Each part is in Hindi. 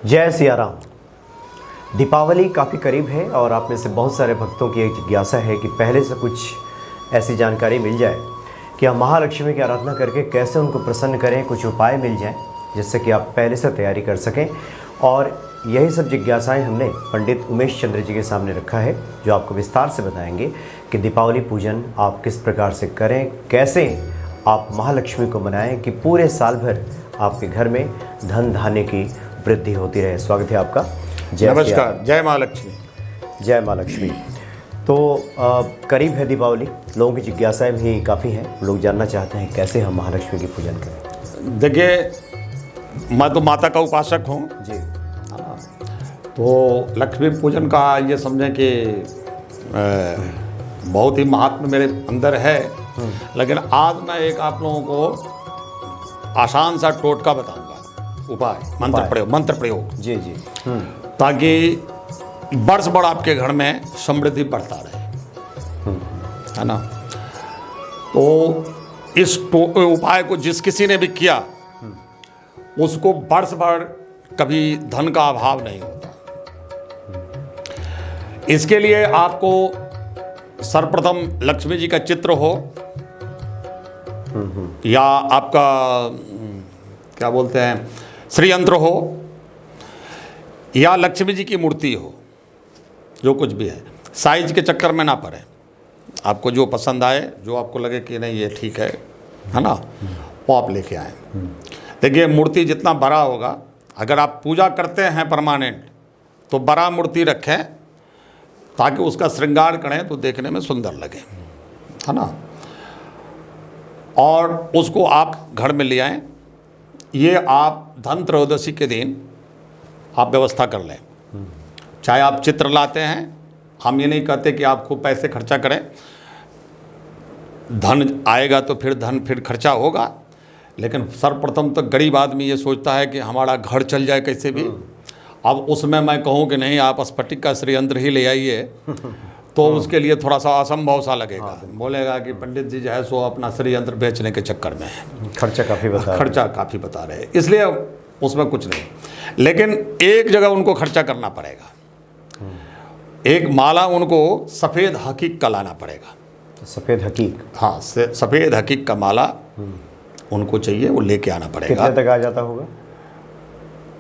जय सिया राम। दीपावली काफ़ी करीब है और आप में से बहुत सारे भक्तों की एक जिज्ञासा है कि पहले से कुछ ऐसी जानकारी मिल जाए कि हम महालक्ष्मी की आराधना करके कैसे उनको प्रसन्न करें, कुछ उपाय मिल जाएं जिससे कि आप पहले से तैयारी कर सकें। और यही सब जिज्ञासाएं हमने पंडित उमेश चंद्र जी के सामने रखा है, जो आपको विस्तार से बताएंगे कि दीपावली पूजन आप किस प्रकार से करें, कैसे आप महालक्ष्मी को मनाएं कि पूरे साल भर आपके घर में धन धान्य की वृद्धि होती रहे। स्वागत है आपका। नमस्कार। जय महालक्ष्मी। जय महालक्ष्मी। तो करीब है दीपावली, लोगों की जिज्ञासाएं भी काफ़ी हैं, लोग जानना चाहते हैं कैसे हम महालक्ष्मी की पूजन करें। देखिए, मैं तो माता का उपासक हूँ जी। तो लक्ष्मी पूजन का ये समझें कि बहुत ही महात्म मेरे अंदर है। लेकिन आज मैं एक आप लोगों को आसान सा टोटका बताऊंगा, उपाय, मंत्र प्रयोग जी जी। ताकि वर्ष भर आपके घर में समृद्धि बढ़ता रहे, है ना। तो इस उपाय को जिस किसी ने भी किया उसको वर्ष भर कभी धन का अभाव नहीं होता। इसके लिए आपको सर्वप्रथम लक्ष्मी जी का चित्र हो या आपका क्या बोलते हैं श्री यंत्र हो या लक्ष्मी जी की मूर्ति हो, जो कुछ भी है, साइज के चक्कर में ना पड़े। आपको जो पसंद आए, जो आपको लगे कि नहीं ये ठीक है ना, वो आप लेके आए। देखिए, मूर्ति जितना बड़ा होगा, अगर आप पूजा करते हैं परमानेंट तो बड़ा मूर्ति रखें ताकि उसका श्रृंगार करें तो देखने में सुंदर लगे, है ना। और उसको आप घर में ले आएँ। ये आप धन त्रयोदशी के दिन आप व्यवस्था कर लें। चाहे आप चित्र लाते हैं, हम ये नहीं कहते कि आप खूब पैसे खर्चा करें, धन आएगा तो फिर खर्चा होगा। लेकिन सर्वप्रथम तो गरीब आदमी ये सोचता है कि हमारा घर चल जाए कैसे भी। अब उसमें मैं कहूँ कि नहीं, आप स्फटिक का श्रीयंत्र ही ले आइए तो उसके लिए थोड़ा सा असंभव सा लगेगा। बोलेगा कि पंडित जी जो है सो अपना श्रीयंत्र बेचने के चक्कर में है, खर्चा काफ़ी बता रहे हैं, इसलिए उसमें कुछ नहीं। लेकिन एक जगह उनको खर्चा करना पड़ेगा, एक माला उनको सफ़ेद हकीक का लाना पड़ेगा। सफ़ेद हकीक? हाँ, सफ़ेद हकीक का माला उनको चाहिए, वो लेके आना पड़ेगा। कितने तक आ जाता होगा?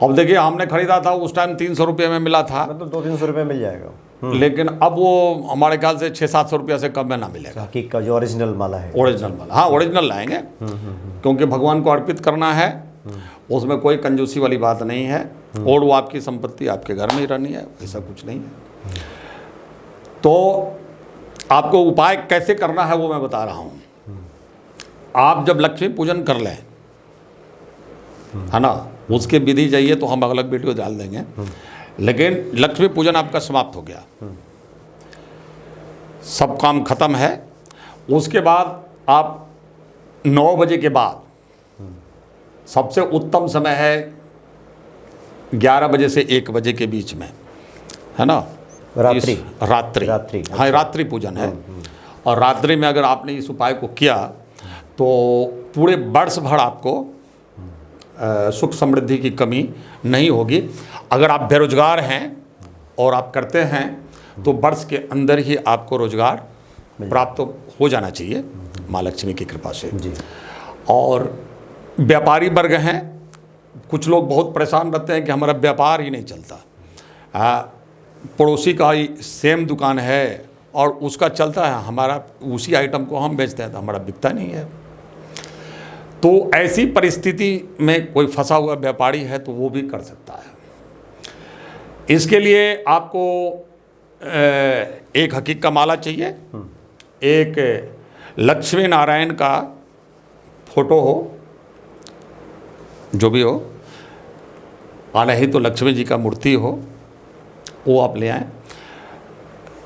अब देखिए, हमने खरीदा था उस टाइम 300 रुपये में मिला था, मतलब 200-300 रुपये मिल जाएगा। लेकिन अब वो हमारे ख्याल से 600-700 रुपये से कम में ना मिलेगा। हकीक का जो ओरिजिनल माला है, ओरिजिनल माला, हाँ ओरिजिनल लाएंगे, क्योंकि भगवान को अर्पित करना है, उसमें कोई कंजूसी वाली बात नहीं है। और वो आपकी संपत्ति आपके घर में ही रहनी है, ऐसा कुछ नहीं है। तो आपको उपाय कैसे करना है वो मैं बता रहा हूँ। आप जब लक्ष्मी पूजन कर लें, है ना, उसके विधि चाहिए तो हम अलग वीडियो डाल देंगे। लेकिन लक्ष्मी पूजन आपका समाप्त हो गया, सब काम खत्म है। उसके बाद आप 9 बजे के बाद, सबसे उत्तम समय है 11 बजे से 1 बजे के बीच में, है ना, रात्रि। हाँ, रात्रि पूजन है। और रात्रि में अगर आपने इस उपाय को किया तो पूरे वर्ष भर आपको सुख समृद्धि की कमी नहीं होगी। अगर आप बेरोजगार हैं और आप करते हैं तो वर्ष के अंदर ही आपको रोजगार प्राप्त हो जाना चाहिए माँ लक्ष्मी की कृपा से जी। और व्यापारी वर्ग हैं, कुछ लोग बहुत परेशान रहते हैं कि हमारा व्यापार ही नहीं चलता। पड़ोसी का ही सेम दुकान है और उसका चलता है, हमारा उसी आइटम को हम बेचते हैं तो हमारा बिकता नहीं है। तो ऐसी परिस्थिति में कोई फंसा हुआ व्यापारी है तो वो भी कर सकता है। इसके लिए आपको एक हकीक का माला चाहिए, एक लक्ष्मी नारायण का फोटो हो, जो भी हो, और नहीं तो लक्ष्मी जी का मूर्ति हो, वो आप ले आएँ।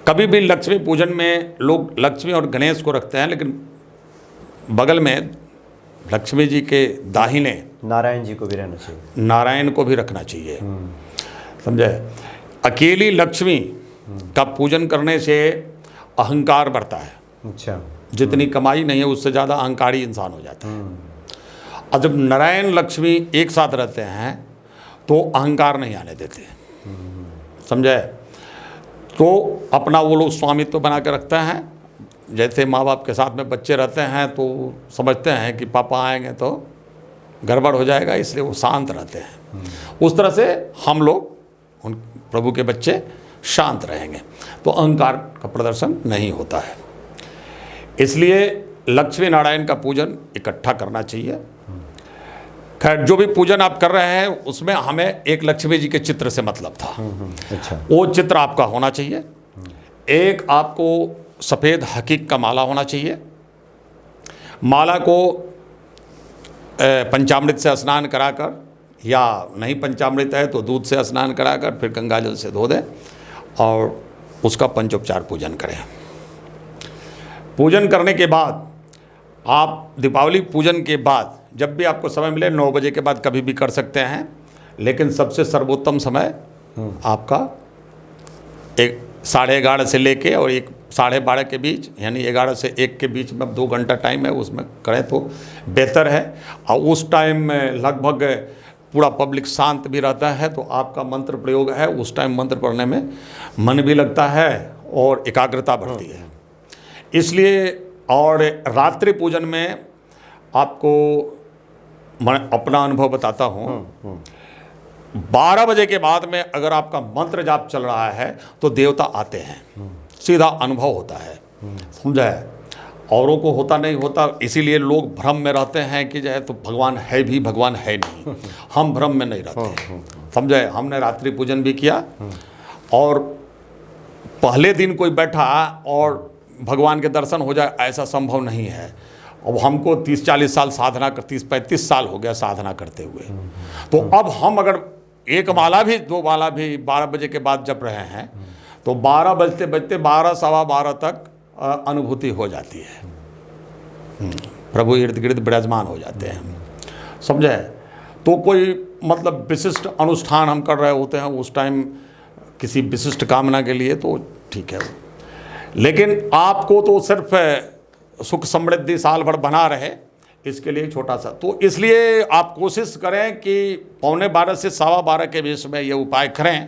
कभी भी लक्ष्मी पूजन में लोग लक्ष्मी और गणेश को रखते हैं, लेकिन बगल में लक्ष्मी जी के दाहिने नारायण जी को भी रहना चाहिए, नारायण को भी रखना चाहिए, समझे। अकेली लक्ष्मी का पूजन करने से अहंकार बढ़ता है। अच्छा। जितनी कमाई नहीं है उससे ज़्यादा अहंकारी इंसान हो जाता है। और जब नारायण लक्ष्मी एक साथ रहते हैं तो अहंकार नहीं आने देते, समझे। तो अपना वो लोग स्वामित्व बना के रखते हैं। जैसे माँ बाप के साथ में बच्चे रहते हैं तो समझते हैं कि पापा आएंगे तो गड़बड़ हो जाएगा, इसलिए वो शांत रहते हैं। उस तरह से हम लोग उन प्रभु के बच्चे शांत रहेंगे तो अहंकार का प्रदर्शन नहीं होता है। इसलिए लक्ष्मी नारायण का पूजन इकट्ठा करना चाहिए। खैर, जो भी पूजन आप कर रहे हैं उसमें हमें एक लक्ष्मी जी के चित्र से मतलब था। अच्छा। वो चित्र आपका होना चाहिए। एक आपको सफ़ेद हकीक का माला होना चाहिए। माला को पंचामृत से स्नान कराकर, या नहीं पंचामृत है तो दूध से स्नान कराकर फिर गंगाजल से धो दें और उसका पंचोपचार पूजन करें। पूजन करने के बाद आप दीपावली पूजन के बाद जब भी आपको समय मिले 9 बजे के बाद कभी भी कर सकते हैं, लेकिन सबसे सर्वोत्तम समय आपका 11:30 से लेके और 12:30 के बीच, यानी 11 से 1 के बीच में 2 घंटा टाइम है, उसमें करें तो बेहतर है। और उस टाइम में लगभग पूरा पब्लिक शांत भी रहता है, तो आपका मंत्र प्रयोग है उस टाइम मंत्र पढ़ने में मन भी लगता है और एकाग्रता बढ़ती है। इसलिए और रात्रि पूजन में आपको मैं अपना अनुभव बताता हूँ, 12 बजे के बाद में अगर आपका मंत्र जाप चल रहा है तो देवता आते हैं, सीधा अनुभव होता है, समझा है। औरों को होता नहीं होता, इसीलिए लोग भ्रम में रहते हैं कि जो है तो भगवान है भी, भगवान है नहीं। हम भ्रम में नहीं रहते, समझे। हमने रात्रि पूजन भी किया और पहले दिन कोई बैठा और भगवान के दर्शन हो जाए ऐसा संभव नहीं है। अब हमको 30-40 साल साधना कर, 30-35 साल हो गया साधना करते हुए। तो अब हम अगर एक माला भी 2 माला भी 12 बजे के बाद जप रहे हैं तो 12 बजते बजते 12 सवा 12 तक अनुभूति हो जाती है। प्रभु इर्द गिर्द विराजमान हो जाते हैं, समझे। तो कोई मतलब विशिष्ट अनुष्ठान हम कर रहे होते हैं उस टाइम किसी विशिष्ट कामना के लिए, तो ठीक है। लेकिन आपको तो सिर्फ सुख समृद्धि साल भर बना रहे, इसके लिए छोटा सा, तो इसलिए आप कोशिश करें कि 11:15 से 12:15 के बीच में ये उपाय करें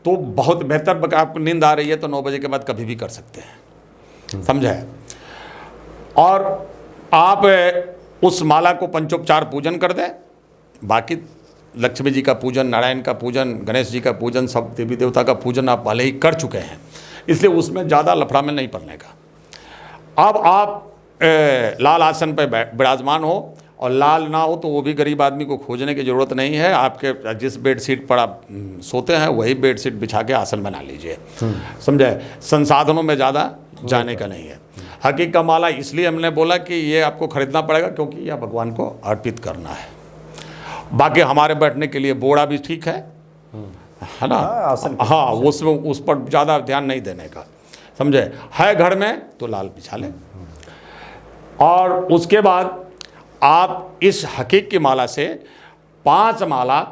तो बहुत बेहतर। अगर आपको नींद आ रही है तो 9 बजे के बाद कभी भी कर सकते हैं, समझे। और आप उस माला को पंचोपचार पूजन कर दें। बाकी लक्ष्मी जी का पूजन, नारायण का पूजन, गणेश जी का पूजन, सब देवी देवता का पूजन आप पहले ही कर चुके हैं, इसलिए उसमें ज़्यादा लफड़ा में नहीं पड़ने का। अब आप लाल आसन पर विराजमान हो, और लाल ना हो तो वो भी गरीब आदमी को खोजने की ज़रूरत नहीं है। आपके जिस बेड शीट पर आप सोते हैं वही बेड शीट बिछा के आसन बना लीजिए, समझे। संसाधनों में ज़्यादा जाने का नहीं है। हकीक का माला इसलिए हमने बोला कि ये आपको खरीदना पड़ेगा क्योंकि यह भगवान को अर्पित करना है। बाकी हमारे बैठने के लिए बोड़ा भी ठीक है ना। हाँ, उसमें उस पर ज़्यादा ध्यान नहीं देने का, समझे। है घर में तो लाल बिछा लें। और उसके बाद आप इस हकीक की माला से 5 माला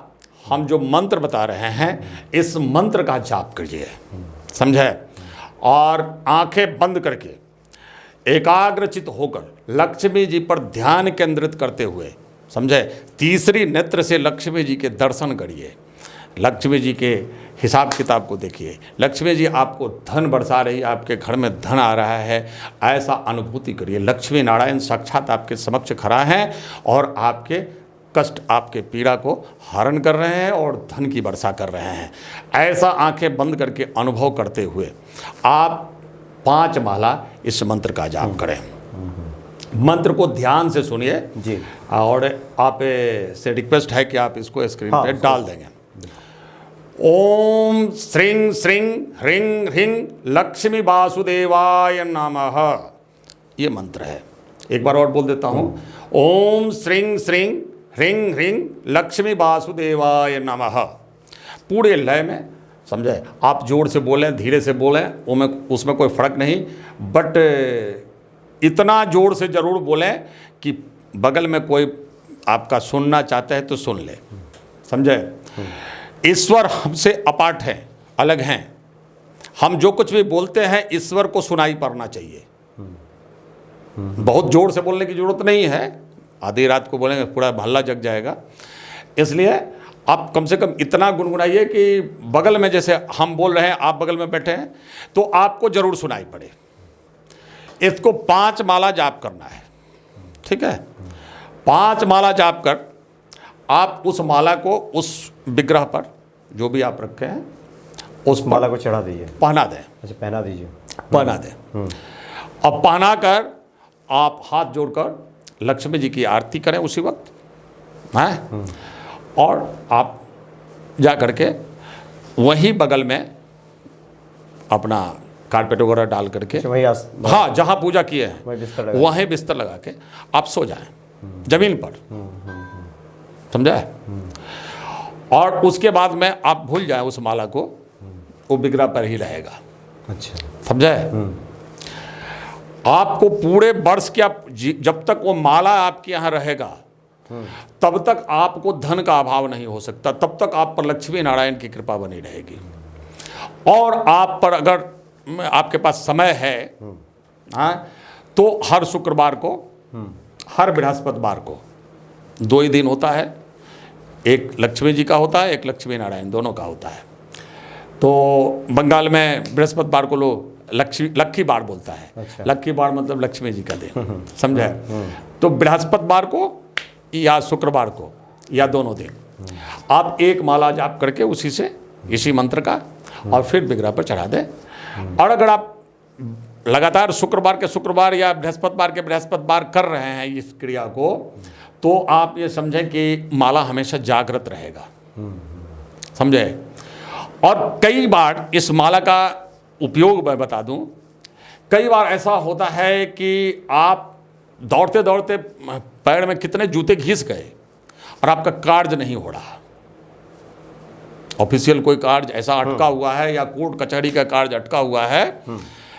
हम जो मंत्र बता रहे हैं इस मंत्र का जाप करिए, समझे। और आंखें बंद करके एकाग्रचित होकर लक्ष्मी जी पर ध्यान केंद्रित करते हुए, समझे, तीसरी नेत्र से लक्ष्मी जी के दर्शन करिए। लक्ष्मी जी के हिसाब किताब को देखिए। लक्ष्मी जी आपको धन बरसा रही है, आपके घर में धन आ रहा है, ऐसा अनुभूति करिए। लक्ष्मी नारायण साक्षात आपके समक्ष खड़ा है और आपके कष्ट, आपके पीड़ा को हरण कर रहे हैं और धन की वर्षा कर रहे हैं। ऐसा आंखें बंद करके अनुभव करते हुए आप 5 माला इस मंत्र का जाप करें। मंत्र को ध्यान से सुनिए जी। और आप से रिक्वेस्ट है कि आप इसको स्क्रीन पे डाल देंगे। ओम श्रीं श्रीं ह्रीं ह्रीं लक्ष्मी वासुदेवाय नमः, ये मंत्र है। एक बार और बोल देता हूँ। ओम श्रीं श्रीं ह्रीं ह्रीं लक्ष्मी वासुदेवाय नमः, पूरे लय में, समझे। आप जोर से बोलें, धीरे से बोलें, उसमें कोई फ़र्क नहीं, बट इतना जोर से ज़रूर बोलें कि बगल में कोई आपका सुनना चाहता है तो सुन ले, समझे। ईश्वर हमसे अपार्ट है, अलग हैं। हम जो कुछ भी बोलते हैं ईश्वर को सुनाई पड़ना चाहिए। बहुत जोर से बोलने की ज़रूरत नहीं है, आधी रात को बोलेंगे पूरा मोहल्ला जग जाएगा। इसलिए आप कम से कम इतना गुनगुनाइए कि बगल में, जैसे हम बोल रहे हैं आप बगल में बैठे हैं तो आपको जरूर सुनाई पड़े। इसको 5 माला जाप करना है, ठीक है। 5 माला जाप कर आप उस माला को उस विग्रह पर जो भी आप रखे हैं उस माला को चढ़ा दीजिए, पहना दें। अच्छा पहना दीजिए, पहना दें। अब पहना कर आप हाथ जोड़कर लक्ष्मी जी की आरती करें उसी वक्त, हैं। और आप जा करके वहीं बगल में अपना कारपेट वगैरह डाल करके, वही हाँ जहाँ पूजा किए हैं वहीं बिस्तर लगा के आप सो जाएं जमीन पर, समझा है। और उसके बाद में आप भूल जाएं उस माला को, वो विग्रह पर ही रहेगा। अच्छा, समझा है। आपको पूरे वर्ष के जब तक वो माला आपके यहाँ रहेगा तब तक आपको धन का अभाव नहीं हो सकता, तब तक आप पर लक्ष्मी नारायण की कृपा बनी रहेगी। और आप पर अगर आपके पास समय है, हाँ, तो हर शुक्रवार को, हर बृहस्पतिवार को 2 ही दिन होता है, एक लक्ष्मी जी का होता है, एक लक्ष्मी नारायण, दोनों का होता है। तो बंगाल में बृहस्पतिवार को लोग लक्की बार बोलता है। अच्छा। लक्की बार मतलब लक्ष्मी जी का दिन, समझा है। तो बृहस्पतिवार को या शुक्रवार को या दोनों दिन आप एक माला जाप करके उसी से, इसी मंत्र का, और फिर विग्रह पर चढ़ा दें। और अगर आप लगातार शुक्रवार के शुक्रवार या बृहस्पतिवार के बृहस्पतिवार कर रहे हैं इस क्रिया को, तो आप ये समझें कि माला हमेशा जागृत रहेगा, समझे। और कई बार इस माला का उपयोग मैं बता दूं, कई बार ऐसा होता है कि आप दौड़ते दौड़ते पैर में कितने जूते घिस गए और आपका कार्य नहीं हो रहा, ऑफिशियल कोई कार्य ऐसा अटका हुआ है या कोर्ट कचहरी का कार्य अटका हुआ है,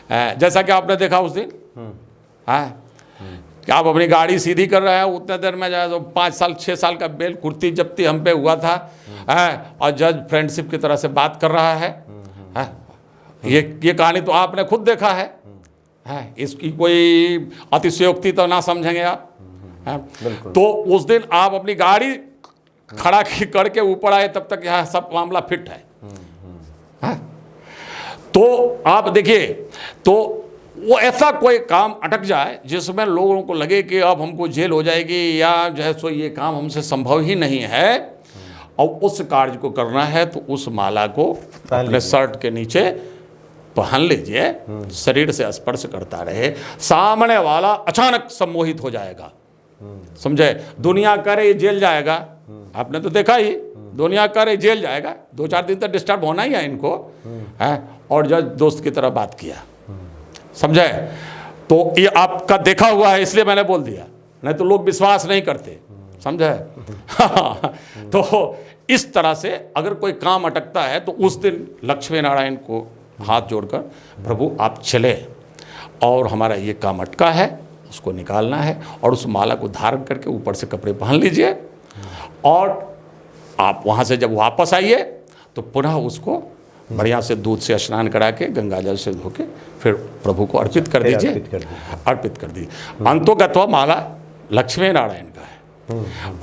जैसा कि आपने देखा उस दिन, कि आप अपनी गाड़ी सीधी कर रहे हैं, उतने देर में जाए तो 5 साल 6 साल का बेल कुर्ती जब्ती हम पे हुआ था, और जज फ्रेंडशिप की तरह से बात कर रहा है। ये कहानी तो आपने खुद देखा है, इसकी कोई अतिशयोक्ति तो ना समझेंगे आप। तो उस दिन आप अपनी गाड़ी खड़ा करके ऊपर आए, तब तक यहाँ सब मामला फिट है। तो आप देखिए, तो वो ऐसा कोई काम अटक जाए जिसमें लोगों को लगे कि अब हमको जेल हो जाएगी या जो है सो ये काम हमसे संभव ही नहीं है, और उस कार्य को करना है, तो उस माला को अपने शर्ट के नीचे पहन लीजिए, शरीर से स्पर्श करता रहे, सामने वाला अचानक सम्मोहित हो जाएगा, समझे। दुनिया करे जेल जाएगा, आपने तो देखा ही, दुनिया करे जेल जाएगा, 2-4 दिन तक डिस्टर्ब होना ही है इनको, है। और जज दोस्त की तरह बात किया, समझे। तो ये आपका देखा हुआ है, इसलिए मैंने बोल दिया, नहीं तो लोग विश्वास नहीं करते, समझे। तो इस तरह से अगर कोई काम अटकता है तो उस दिन लक्ष्मी नारायण को हाथ जोड़कर, प्रभु आप चले और हमारा ये काम अटका है, उसको निकालना है, और उस माला को धारण करके ऊपर से कपड़े पहन लीजिए, और आप वहाँ से जब वापस आइए तो पुनः उसको बढ़िया से दूध से स्नान करा के, गंगा जल से धो के फिर प्रभु को अर्पित कर दीजिए, अर्पित कर दीजिए। अंतोगत्वा माला लक्ष्मी नारायण का है,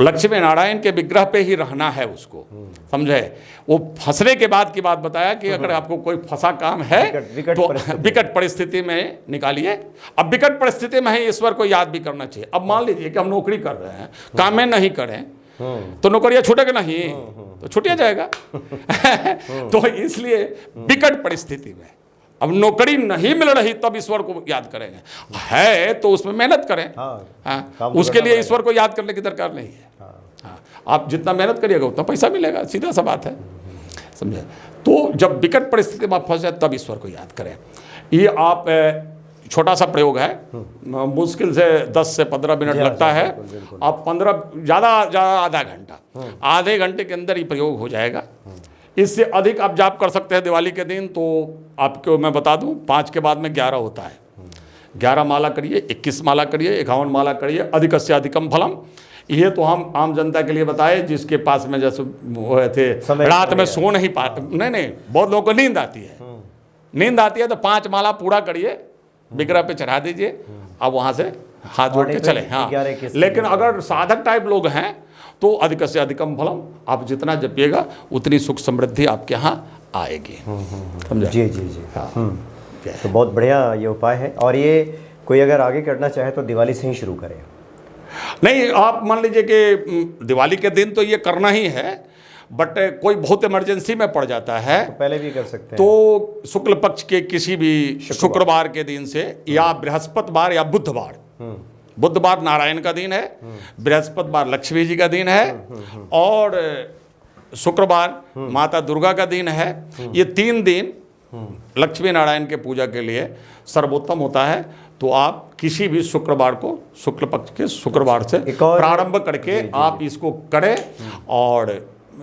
लक्ष्मी नारायण के विग्रह पे ही रहना है उसको, समझे। वो फंसने के बाद की बात बताया कि अगर आपको कोई फंसा काम है तो विकट परिस्थिति में निकालिए। अब विकट परिस्थिति में ही ईश्वर को याद भी करना चाहिए। अब मान लीजिए कि हम नौकरी कर रहे हैं, काम में नहीं करें तो नौकरियां छूटेगा नहीं, तो छूटिया जाएगा। तो इसलिए विकट परिस्थिति में अब नौकरी नहीं मिल रही तब ईश्वर को याद करेंगे, है तो उसमें मेहनत करें। उसके लिए ईश्वर को याद करने की दरकार नहीं है। आप जितना मेहनत करिएगा उतना पैसा मिलेगा, सीधा सा बात है, समझे। तो जब विकट परिस्थिति में फंस जाए तब ईश्वर को याद करें। ये आप छोटा सा प्रयोग है, मुश्किल से 10 से 15 मिनट लगता है। आप 15 ज़्यादा आधा घंटा, आधे घंटे के अंदर ही प्रयोग हो जाएगा। इससे अधिक आप जाप कर सकते हैं दिवाली के दिन। तो आपको मैं बता दूं, 5 के बाद में 11 होता है। 11 माला करिए, 21 माला करिए, 51 माला करिए, अधिक से अधिकम फलम। ये तो हम आम जनता के लिए बताए जिसके पास में जैसे वो थे रात में सो नहीं पाते, नहीं बहुत लोगों को नींद आती है, नींद आती है तो 5 माला पूरा करिए, विग्रह पे चढ़ा दीजिए, अब वहाँ से हाथ जोड़ के चले। हाँ, लेकिन अगर साधक टाइप लोग हैं तो अधिक से अधिकम फलम, आप जितना जपिएगा उतनी सुख समृद्धि आपके यहाँ आएगी। समझा? जी जी जी। हाँ। तो बहुत बढ़िया ये उपाय है, और ये कोई अगर आगे करना चाहे तो दिवाली से ही शुरू करें। नहीं, आप मान लीजिए कि दिवाली के दिन तो ये करना ही है, बट कोई बहुत इमरजेंसी में पड़ जाता है तो पहले भी कर सकते हैं। तो शुक्ल पक्ष के किसी भी शुक्रवार के दिन से, या बृहस्पतिवार या बुधवार। बुधवार नारायण का दिन है, बृहस्पतिवार लक्ष्मी जी का दिन है, और शुक्रवार माता दुर्गा का दिन है। ये 3 दिन लक्ष्मी नारायण के पूजा के लिए सर्वोत्तम होता है। तो आप किसी भी शुक्रवार को, शुक्ल पक्ष के शुक्रवार से प्रारंभ करके आप इसको करें। और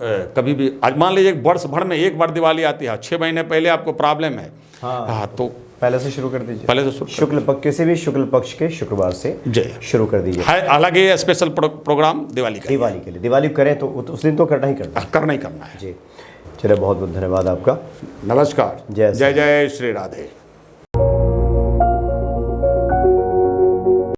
कभी भी, आज मान लीजिए वर्ष भर में एक बार दिवाली आती है, 6 महीने पहले आपको प्रॉब्लम है, हाँ, तो पहले से शुरू कर दीजिए। पहले से शुक्ल पक्ष, किसी भी शुक्ल पक्ष के शुक्रवार से शुरू कर दीजिए। है अलग ही स्पेशल प्रोग्राम दिवाली का, दिवाली के लिए। दिवाली करें तो उस दिन तो करना ही करना है। जी। चलिए, बहुत बहुत धन्यवाद आपका। नमस्कार। जय जय जय श्री राधे।